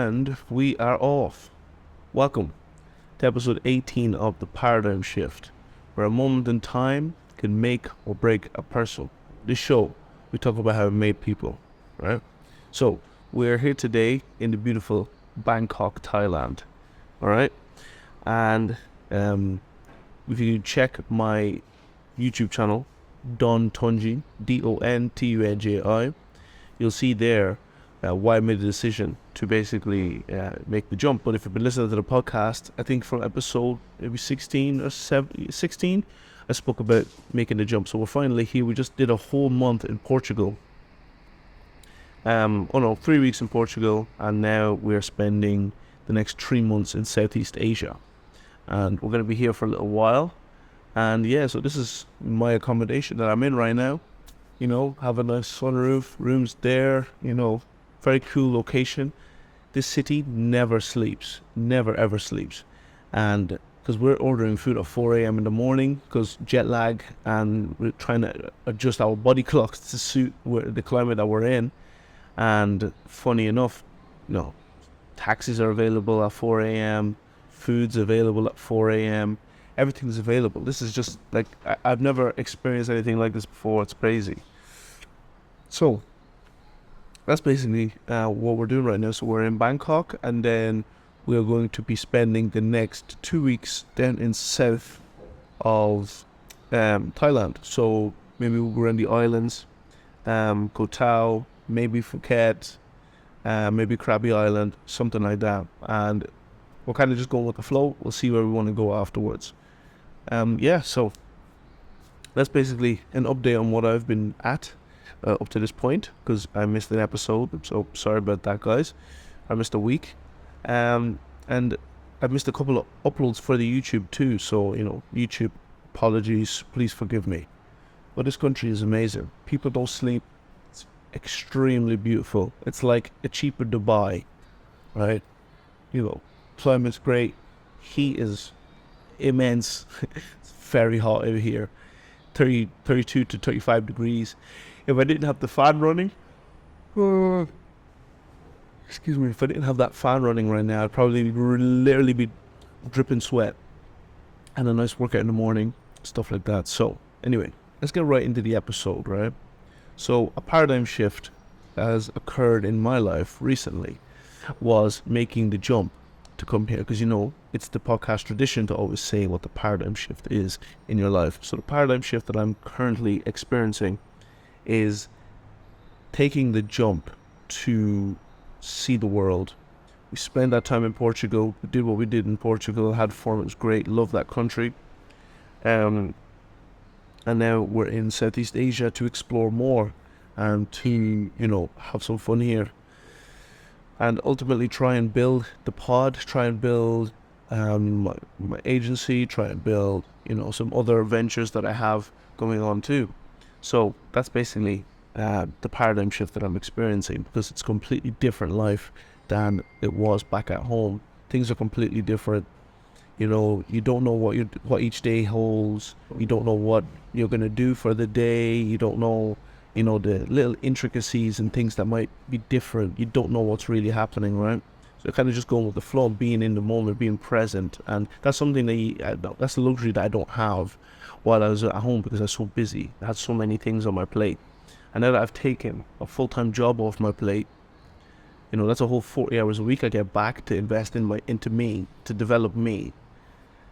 And we are off. Welcome to episode 18 of The Paradigm Shift, where a moment in time can make or break a person. This show, we talk about how it made people, right? So, we're here today in the beautiful Bangkok, Thailand, all right? And if you check my YouTube channel, Don Tunji, Dontunji, you'll see there why I made the decision to basically make the jump. But if you've been listening to the podcast, I think from episode maybe 16 or 16, I spoke about making the jump. So we're finally here. We just did a whole month in Portugal. 3 weeks in Portugal, and now we're spending the next 3 months in Southeast Asia. And we're going to be here for a little while. And yeah, so this is my accommodation that I'm in right now. You know, have a nice sunroof, rooms there, you know, very cool location. This city never sleeps, never ever sleeps. And because we're ordering food at 4 a.m. in the morning because jet lag, and we're trying to adjust our body clocks to suit the climate that we're in. And funny enough, taxis are available at 4 a.m., food's available at 4 a.m., everything's available. This is just like, I've never experienced anything like this before. It's crazy. So that's basically what we're doing right now. So we're in Bangkok, and then we're going to be spending the next 2 weeks down in south of Thailand. So maybe we'll go around the islands, Koh Tao, maybe Phuket, maybe Krabi Island, something like that. And we're kind of just going with the flow. We'll see where we want to go afterwards. So that's basically an update on what I've been at up to this point, because I missed an episode, so sorry about that, guys. I missed a week, and I missed a couple of uploads for the YouTube too, so YouTube, apologies, please forgive me. But this country is amazing. People don't sleep. It's extremely beautiful. It's like a cheaper Dubai, right? Climate's great, heat is immense. It's very hot over here, 32 to 35 degrees. If I didn't have the fan running, if I didn't have that fan running right now, I'd probably literally be dripping sweat, and a nice workout in the morning, stuff like that. So anyway, let's get right into the episode, right? So a paradigm shift has occurred in my life recently, was making the jump to come here, because it's the podcast tradition to always say what the paradigm shift is in your life. So the paradigm shift that I'm currently experiencing is taking the jump to see the world. We spent that time in Portugal, we did what we did in Portugal, had fun, it was great, love that country. And now we're in Southeast Asia to explore more and to, have some fun here. And ultimately try and build the pod, try and build my agency, try and build, some other ventures that I have going on too. So that's basically the paradigm shift that I'm experiencing, because it's a completely different life than it was back at home. Things are completely different. You don't know what each day holds. You don't know what you're going to do for the day. You don't know the little intricacies and things that might be different. You don't know what's really happening, right? So kind of just going with the flow, being in the moment, being present. And that's something that's a luxury that I don't have while I was at home, because I was so busy. I had so many things on my plate. And now that I've taken a full-time job off my plate, that's a whole 40 hours a week I get back to invest into me, to develop me,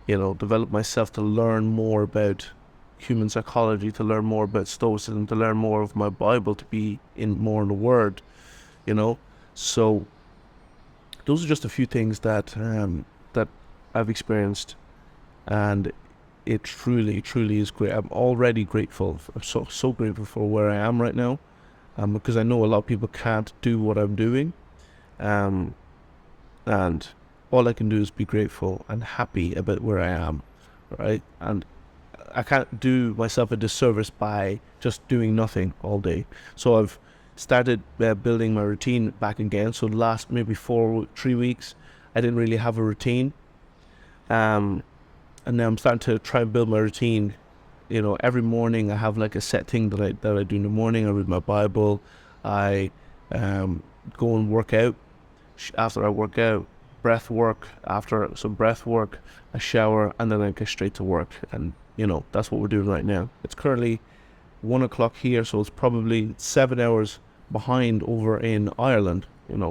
develop myself, to learn more about human psychology, to learn more about Stoicism, to learn more of my Bible, to be more in the Word, So those are just a few things that I've experienced, and it truly, truly is great. I'm already grateful. I'm so grateful for where I am right now, because I know a lot of people can't do what I'm doing, and all I can do is be grateful and happy about where I am, right? And I can't do myself a disservice by just doing nothing all day. So I've started building my routine back again. So the last maybe 3 weeks, I didn't really have a routine. And now I'm starting to try and build my routine. Every morning I have like a set thing that I do in the morning. I read my Bible. I go and work out. after I work out, breath work, after some breath work, a shower, and then I get straight to work. And, that's what we're doing right now. It's currently 1 o'clock here, so it's probably 7 hours behind over in Ireland.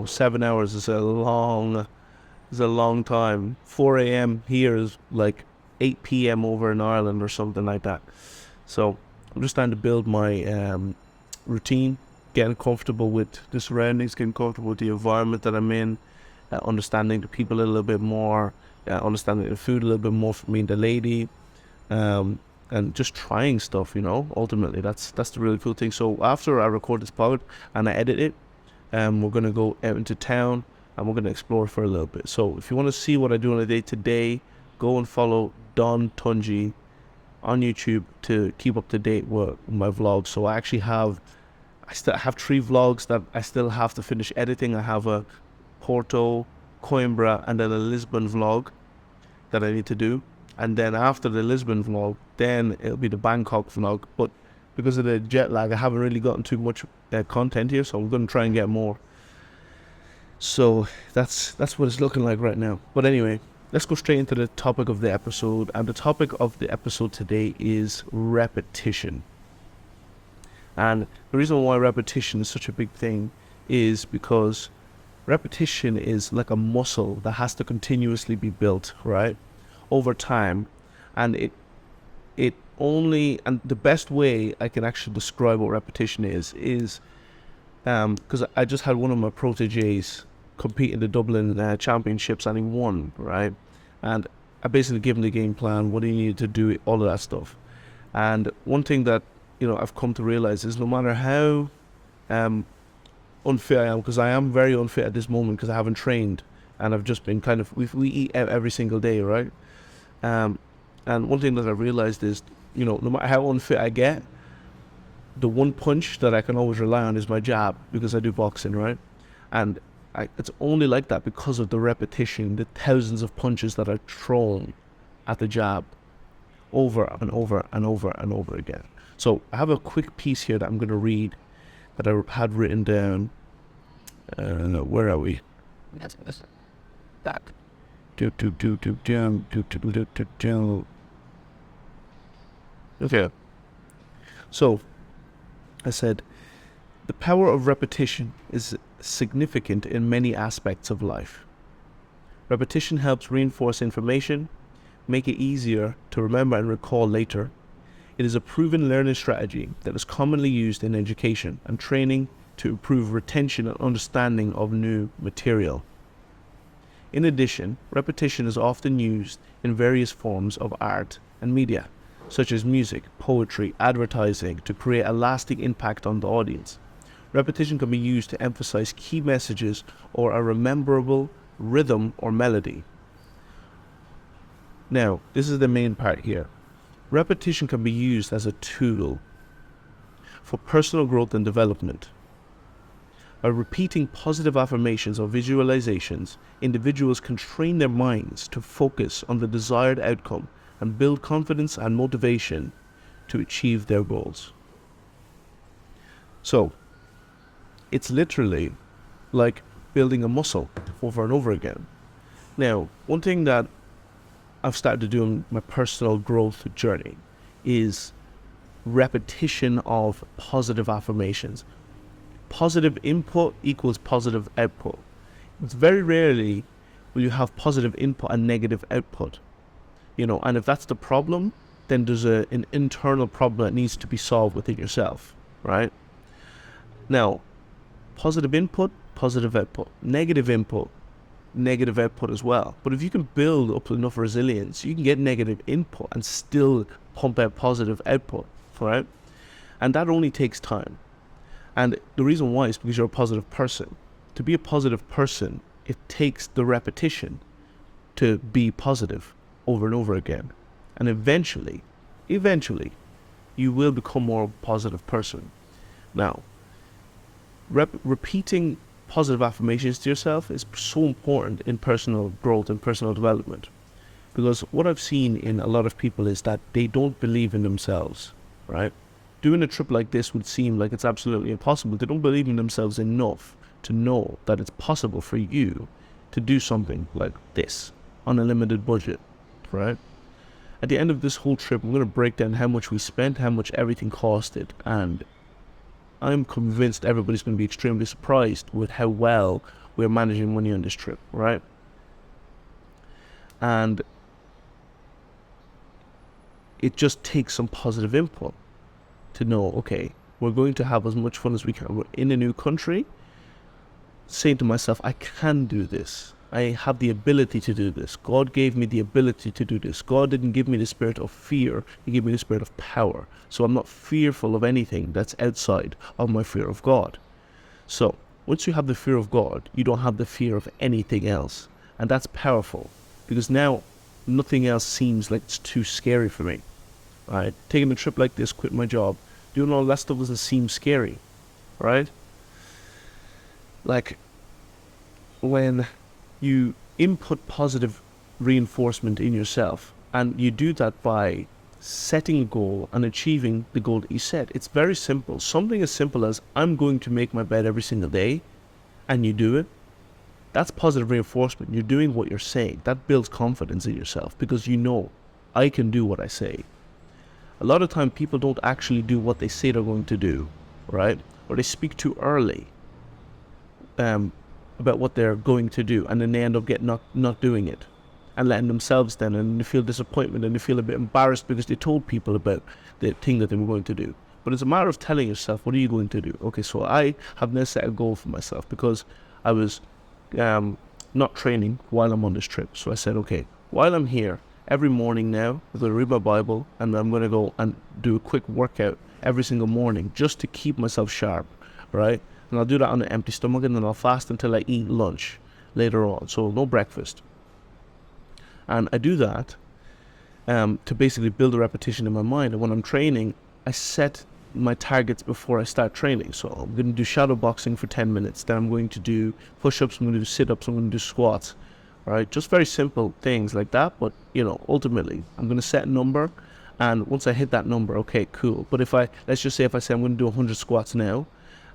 7 hours is a long time. 4 a.m. here is like 8 p.m. over in Ireland or something like that. So I'm just trying to build my routine, getting comfortable with the surroundings, getting comfortable with the environment that I'm in, understanding the people a little bit more, understanding the food a little bit more for me and the lady, and just trying stuff, ultimately. That's the really cool thing. So after I record this pod and I edit it, we're going to go out into town and we're going to explore for a little bit. So if you want to see what I do on a day to day, go and follow Don Tunji on YouTube to keep up to date with my vlogs. So I still have 3 vlogs that I still have to finish editing. I have a Porto, Coimbra, and then a Lisbon vlog that I need to do. And then after the Lisbon vlog, then it'll be the Bangkok vlog. But because of the jet lag, I haven't really gotten too much content here, so I'm going to try and get more. So that's what it's looking like right now. But anyway, let's go straight into the topic of the episode. And the topic of the episode today is repetition. And the reason why repetition is such a big thing is because repetition is like a muscle that has to continuously be built, right, over time. And and the best way I can actually describe what repetition is because I just had one of my proteges compete in the Dublin championships, and he won, right? And I basically gave him the game plan, what he needed to do, all of that stuff. And one thing that I've come to realize is no matter how unfit I am, because I am very unfit at this moment because I haven't trained and I've just been we eat out every single day, right? And one thing that I realized is, no matter how unfit I get, the one punch that I can always rely on is my jab, because I do boxing, right? And it's only like that because of the repetition, the thousands of punches that are thrown at the jab over and over and over and over again. So I have a quick piece here that I'm going to read that I had written down. Where are we? That. Okay. So I said, the power of repetition is significant in many aspects of life. Repetition helps reinforce information, make it easier to remember and recall later. It is a proven learning strategy that is commonly used in education and training to improve retention and understanding of new material. In addition, repetition is often used in various forms of art and media, such as music, poetry, advertising, to create a lasting impact on the audience. Repetition can be used to emphasize key messages or a rememberable rhythm or melody. Now, this is the main part here. Repetition can be used as a tool for personal growth and development. By repeating positive affirmations or visualizations, individuals can train their minds to focus on the desired outcome and build confidence and motivation to achieve their goals. So, it's literally like building a muscle over and over again. Now, one thing that I've started to do in my personal growth journey is repetition of positive affirmations. Positive input equals positive output. It's very rarely will you have positive input and negative output. And if that's the problem, then there's an internal problem that needs to be solved within yourself, right? Now, positive input, positive output. Negative input, negative output as well. But if you can build up enough resilience, you can get negative input and still pump out positive output, right? And that only takes time. And the reason why is because you're a positive person. To be a positive person, it takes the repetition to be positive over and over again. And eventually, you will become more of a positive person. Now, repeating positive affirmations to yourself is so important in personal growth and personal development. Because what I've seen in a lot of people is that they don't believe in themselves, right? Doing a trip like this would seem like it's absolutely impossible. They don't believe in themselves enough to know that it's possible for you to do something like this on a limited budget, right? At the end of this whole trip, I'm going to break down how much we spent, how much everything costed, and I'm convinced everybody's going to be extremely surprised with how well we're managing money on this trip, right? And it just takes some positive input to know, okay, we're going to have as much fun as we can. We're in a new country, saying to myself, I can do this. I have the ability to do this. God gave me the ability to do this. God didn't give me the spirit of fear. He gave me the spirit of power. So I'm not fearful of anything that's outside of my fear of God. So once you have the fear of God, you don't have the fear of anything else. And that's powerful, because now nothing else seems like it's too scary for me. Right? Taking a trip like this, quitting my job, doing all that stuff doesn't seem scary, right? Like, when you input positive reinforcement in yourself, and you do that by setting a goal and achieving the goal that you set, it's very simple. Something as simple as, I'm going to make my bed every single day, and you do it. That's positive reinforcement. You're doing what you're saying. That builds confidence in yourself, because you know, I can do what I say. A lot of time people don't actually do what they say they're going to do, right? Or they speak too early about what they're going to do, and then they end up not doing it and letting themselves down, and they feel disappointment, and they feel a bit embarrassed because they told people about the thing that they were going to do. But it's a matter of telling yourself, what are you going to do? Okay, so I have now set a goal for myself, because I was not training while I'm on this trip. So I said, okay, while I'm here, every morning now, I'm going to read my Bible, and I'm going to go and do a quick workout every single morning just to keep myself sharp, right? And I'll do that on an empty stomach, and then I'll fast until I eat lunch later on. So no breakfast. And I do that to basically build a repetition in my mind. And when I'm training, I set my targets before I start training. So I'm going to do shadow boxing for 10 minutes. Then I'm going to do push-ups, I'm going to do sit-ups, I'm going to do squats. Right, just very simple things like that, but ultimately I'm going to set a number, and once I hit that number, okay, cool. But let's just say if I say I'm going to do 100 squats now,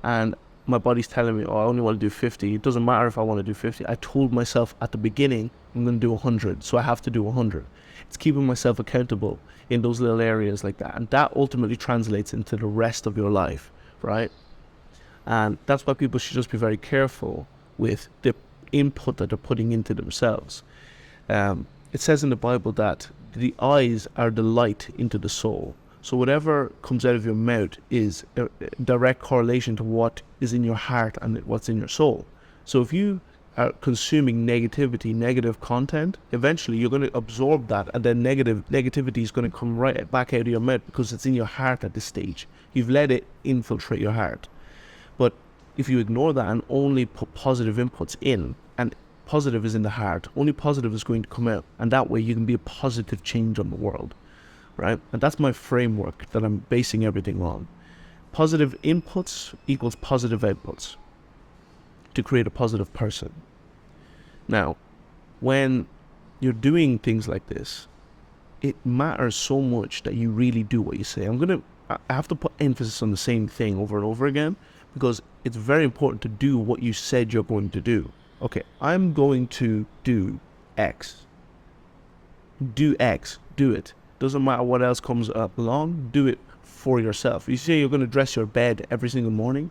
and my body's telling me, oh, I only want to do 50, it doesn't matter if I want to do 50. I told myself at the beginning I'm going to do 100, so I have to do 100. It's keeping myself accountable in those little areas like that, and that ultimately translates into the rest of your life, right? And that's why people should just be very careful with the input that they're putting into themselves. It says in the Bible that the eyes are the light into the soul. So whatever comes out of your mouth is a direct correlation to what is in your heart and what's in your soul. So if you are consuming negativity, negative content, eventually you're going to absorb that, and then negativity is going to come right back out of your mouth, because it's in your heart at this stage. You've let it infiltrate your heart. But if you ignore that and only put positive inputs in, and positive is in the heart, only positive is going to come out, and that way you can be a positive change on the world, right? And that's my framework that I'm basing everything on. Positive inputs equals positive outputs to create a positive person. Now, when you're doing things like this, it matters so much that you really do what you say. I have to put emphasis on the same thing over and over again, because it's very important to do what you said you're going to do. Okay, I'm going to do X. Do X. Do it. Doesn't matter what else comes up along. Do it for yourself. You say you're going to dress your bed every single morning.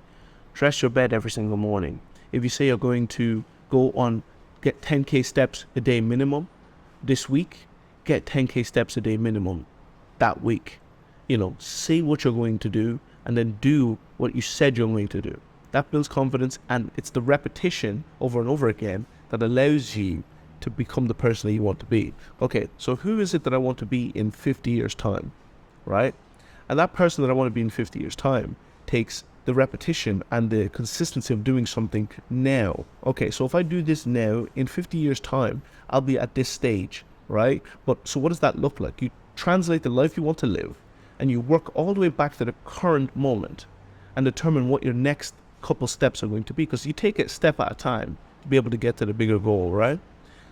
Dress your bed every single morning. If you say you're going to get 10k steps a day minimum this week, get 10k steps a day minimum that week. Say what you're going to do, and then do what you said you're going to do. That builds confidence, and it's the repetition over and over again that allows you to become the person that you want to be. Okay, so who is it that I want to be in 50 years' time, right? And that person that I want to be in 50 years' time takes the repetition and the consistency of doing something now. Okay, so if I do this now, in 50 years' time, I'll be at this stage, right? But so what does that look like? You translate the life you want to live, and you work all the way back to the current moment and determine what your next couple steps are going to be, because you take it step at a time to be able to get to the bigger goal, right?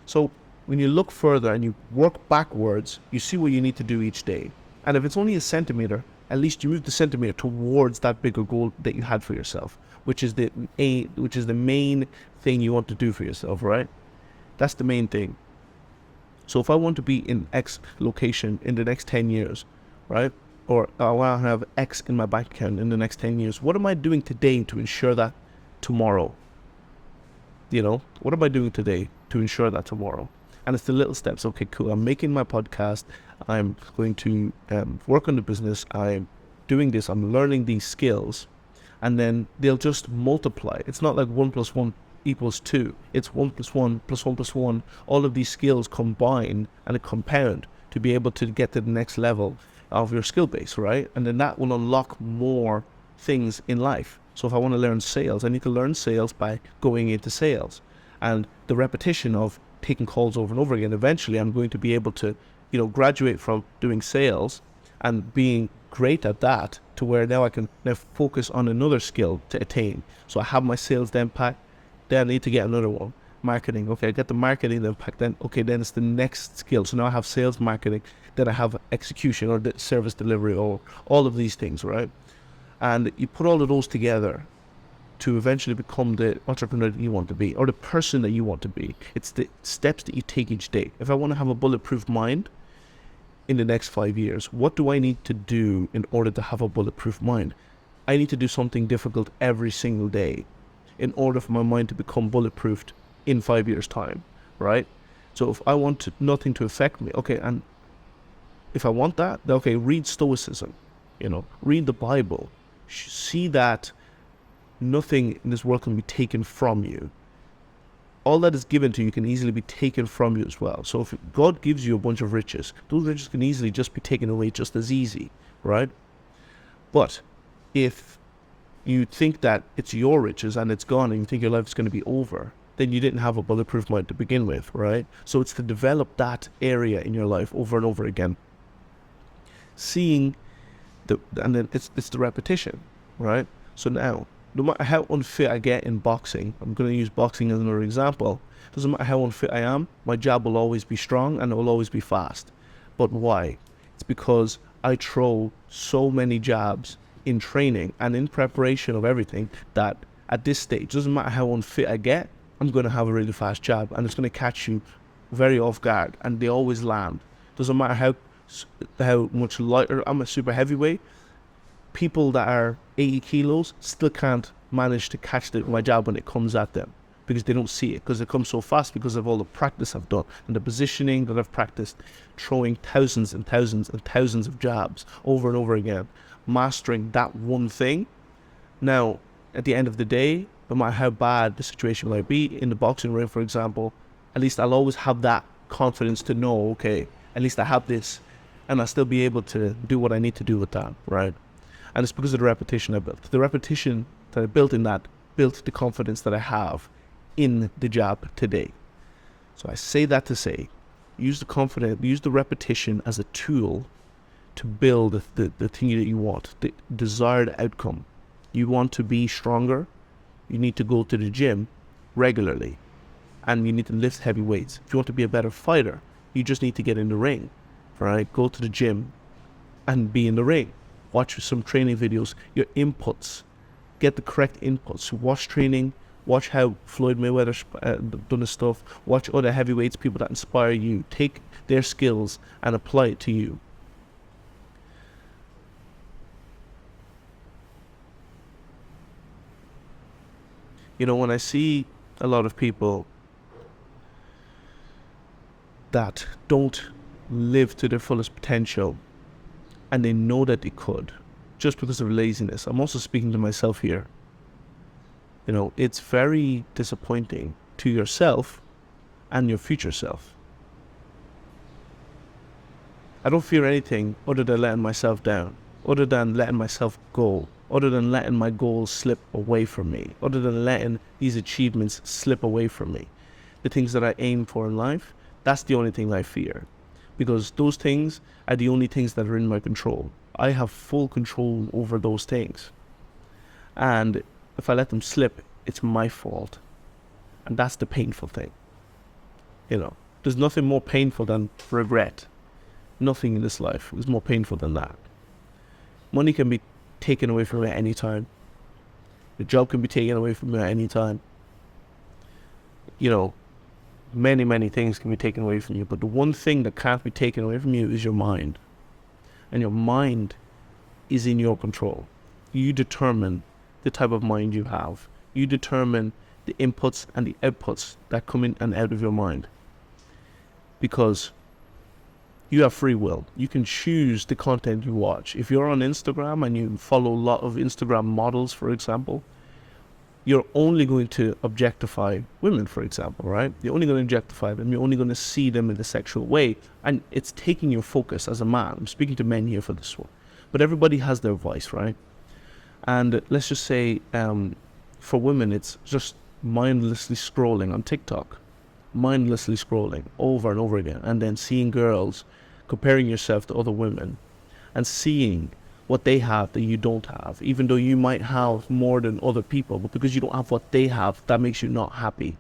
So when you look further and you work backwards, you see what you need to do each day. And if it's only a centimeter, at least you move the centimeter towards that bigger goal that you had for yourself. which is the main thing you want to do for yourself, right? That's the main thing. So if I want to be in X location in the next 10 years, right? Or I want to have X in my bank account in the next 10 years, what am I doing today to ensure that tomorrow? What am I doing today to ensure that tomorrow? And it's the little steps. Okay, cool. I'm making my podcast. I'm going to work on the business. I'm doing this. I'm learning these skills. And then they'll just multiply. It's not like 1 + 1 = 2. It's 1 + 1 + 1 + 1. All of these skills combine and compound to be able to get to the next level of your skill base, right? And then that will unlock more things in life. So if I want to learn sales, I need to learn sales by going into sales. And the repetition of taking calls over and over again, eventually I'm going to be able to, graduate from doing sales and being great at that to where now I can now focus on another skill to attain. So I have my sales then pack, then I need to get another one. Marketing. Okay, I get the marketing then pack, then it's the next skill. So now I have sales, marketing, then I have execution or the service delivery or all of these things, right? And you put all of those together to eventually become the entrepreneur that you want to be or the person that you want to be. It's the steps that you take each day. If I want to have a bulletproof mind in the next 5 years, what do I need to do in order to have a bulletproof mind? I need to do something difficult every single day in order for my mind to become bulletproofed in 5 years' time, right? So if I want nothing to affect me, okay, and if I want that, okay, read Stoicism, read the Bible, see that nothing in this world can be taken from you. All that is given to you can easily be taken from you as well. So if God gives you a bunch of riches, those riches can easily just be taken away just as easy, right? But if you think that it's your riches and it's gone and you think your life is going to be over, then you didn't have a bulletproof mind to begin with, right? So it's to develop that area in your life over and over again. And then it's the repetition, right? So now, no matter how unfit I get in boxing, I'm going to use boxing as another example. Doesn't matter how unfit I am, my jab will always be strong and it will always be fast. But why? It's because I throw so many jabs in training and in preparation of everything that at this stage, doesn't matter how unfit I get, I'm going to have a really fast jab and it's going to catch you very off guard and they always land. Doesn't matter how much lighter, I'm a super heavyweight, people that are 80 kilos still can't manage to catch my jab when it comes at them because they don't see it because it comes so fast because of all the practice I've done and the positioning that I've practiced, throwing thousands and thousands and thousands of jabs over and over again, mastering that one thing. Now, at the end of the day, no matter how bad the situation might be in the boxing ring, for example, at least I'll always have that confidence to know, okay, at least I have this and I'll still be able to do what I need to do with that, right? And it's because of the repetition I built. The repetition that I built in that built the confidence that I have in the jab today. So I say that to say, use the repetition as a tool to build the thing that you want, the desired outcome. You want to be stronger, you need to go to the gym regularly, and you need to lift heavy weights. If you want to be a better fighter, you just need to get in the ring, right? Go to the gym and be in the ring. Watch some training videos, your inputs, get the correct inputs. Watch training, watch how Floyd Mayweather's done his stuff, watch other heavyweights, people that inspire you. Take their skills and apply it to you. When I see a lot of people that don't live to their fullest potential, and they know that they could, just because of laziness. I'm also speaking to myself here. It's very disappointing to yourself and your future self. I don't fear anything other than letting myself down, other than letting myself go, other than letting my goals slip away from me, other than letting these achievements slip away from me. The things that I aim for in life, that's the only thing I fear. Because those things are the only things that are in my control. I have full control over those things. And if I let them slip, it's my fault. And that's the painful thing. There's nothing more painful than regret. Nothing in this life is more painful than that. Money can be taken away from me at any time. The job can be taken away from you at any time. You know, many things can be taken away from you, but the one thing that can't be taken away from you is your mind. And your mind is in your control. You determine the type of mind you have. You determine the inputs and the outputs that come in and out of your mind. Because you have free will. You can choose the content you watch. If you're on Instagram and you follow a lot of Instagram models, for example, you're only going to objectify women, for example, right? You're only going to objectify them. You're only going to see them in a sexual way. And it's taking your focus as a man. I'm speaking to men here for this one. But everybody has their voice, right? And let's just say for women, it's just mindlessly scrolling on TikTok. Mindlessly scrolling over and over again. And then seeing girls, comparing yourself to other women. And seeing what they have that you don't have, even though you might have more than other people, but because you don't have what they have, that makes you not happy.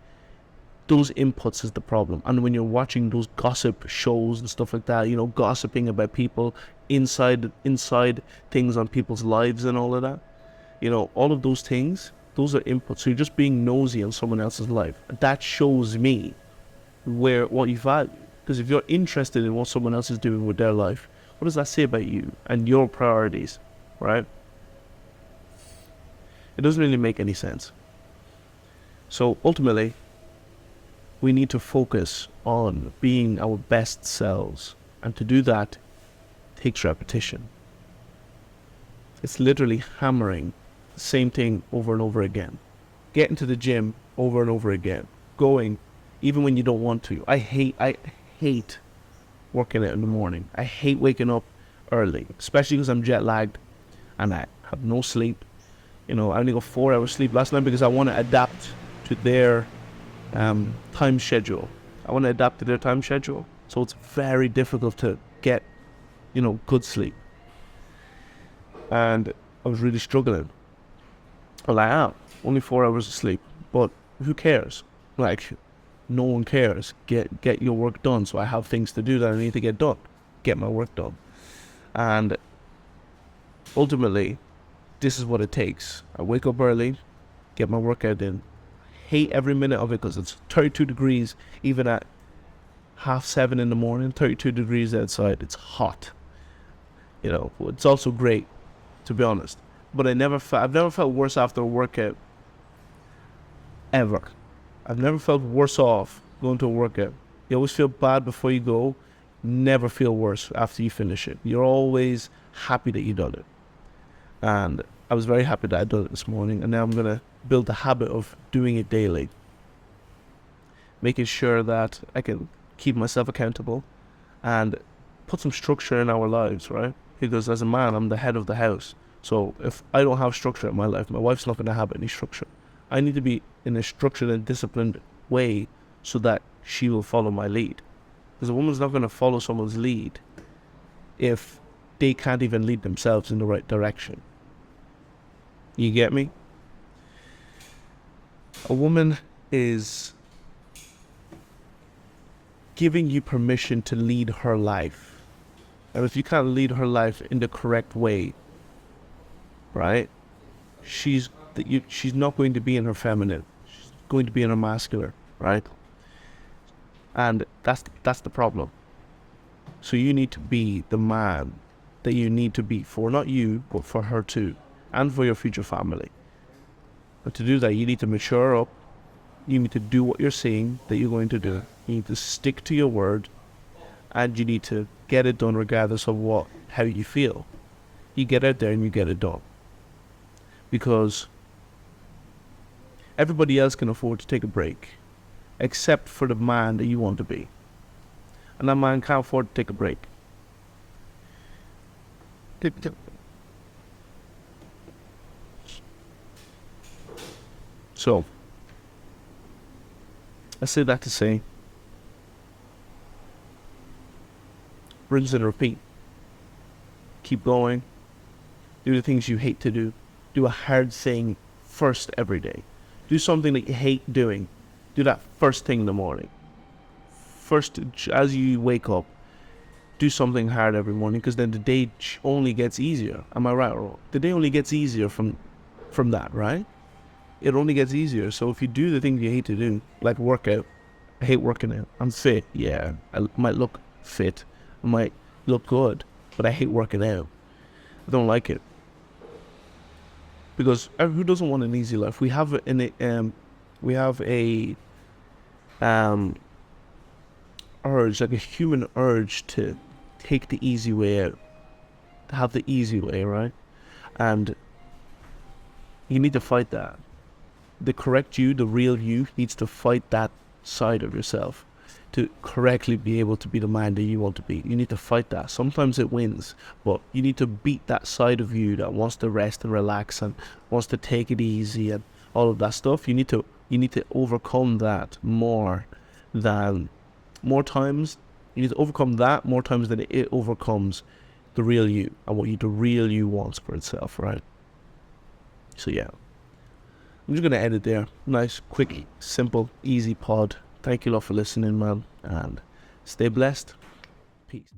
Those inputs is the problem. And when you're watching those gossip shows and stuff like that, you know, gossiping about people inside things on people's lives and all of that, you know, all of those things, those are inputs. So you're just being nosy on someone else's life. That shows me what you value. Because if you're interested in what someone else is doing with their life, what does that say about you and your priorities, right? It doesn't really make any sense. So ultimately, we need to focus on being our best selves. And to do that takes repetition. It's literally hammering the same thing over and over again. Getting to the gym over and over again. Going, even when you don't want to. I hate working out in the morning. I hate waking up early, especially because I'm jet lagged and I have no sleep. You know, I only got 4 hours sleep last night because I want to adapt to their time schedule. So it's very difficult to get, you know, good sleep. And I was really struggling. Well, I am. Only 4 hours of sleep. But who cares? Like, no one cares. Get your work done. So I have things to do that I need to get done. Get my work done. And ultimately, this is what it takes. I wake up early, get my workout in. Hate every minute of it because it's 32 degrees, even at 7:30 in the morning, 32 degrees outside. It's hot. You know, it's also great, to be honest. But I've never felt worse after a workout. Ever. I've never felt worse off going to a workout. You always feel bad before you go. Never feel worse after you finish it. You're always happy that you done it. And I was very happy that I done it this morning. And now I'm going to build the habit of doing it daily. Making sure that I can keep myself accountable and put some structure in our lives, right? Because as a man, I'm the head of the house. So if I don't have structure in my life, my wife's not going to have any structure. I need to be in a structured and disciplined way so that she will follow my lead. Because a woman's not going to follow someone's lead if they can't even lead themselves in the right direction. You get me? A woman is giving you permission to lead her life. And if you can't lead her life in the correct way, right, she's not going to be in her feminine. She's going to be in her masculine, right? And that's the problem. So you need to be the man that you need to be for not you, but for her too, and for your future family. But to do that, you need to mature up. You need to do what you're saying that you're going to do. You need to stick to your word, and you need to get it done regardless of how you feel. You get out there and you get it done. Because everybody else can afford to take a break, except for the man that you want to be. And that man can't afford to take a break. So, I say that to say, rinse and repeat. Keep going. Do the things you hate to do. Do a hard thing first every day. Do something that you hate doing. Do that first thing in the morning. First, as you wake up, do something hard every morning, because then the day only gets easier. Am I right or wrong? The day only gets easier from that, right? it only gets easier. So if you do the things you hate to do, like workout, I hate working out. I'm fit, yeah. I might look fit, I might look good, but I hate working out. I don't like it. Because who doesn't want an easy life? We have a urge, like a human urge to take the easy way out, to have the easy way, right? And you need to fight that. The correct you, the real you, needs to fight that side of yourself to correctly be able to be the man that you want to be. You need to fight that. Sometimes it wins, but you need to beat that side of you that wants to rest and relax and wants to take it easy and all of that stuff. You need to overcome that more times. You need to overcome that more times than it overcomes the real you and what the real you wants for itself, right? So yeah, I'm just gonna end it there. Nice, quick, simple, easy pod. Thank you a lot for listening, man, and stay blessed. Peace.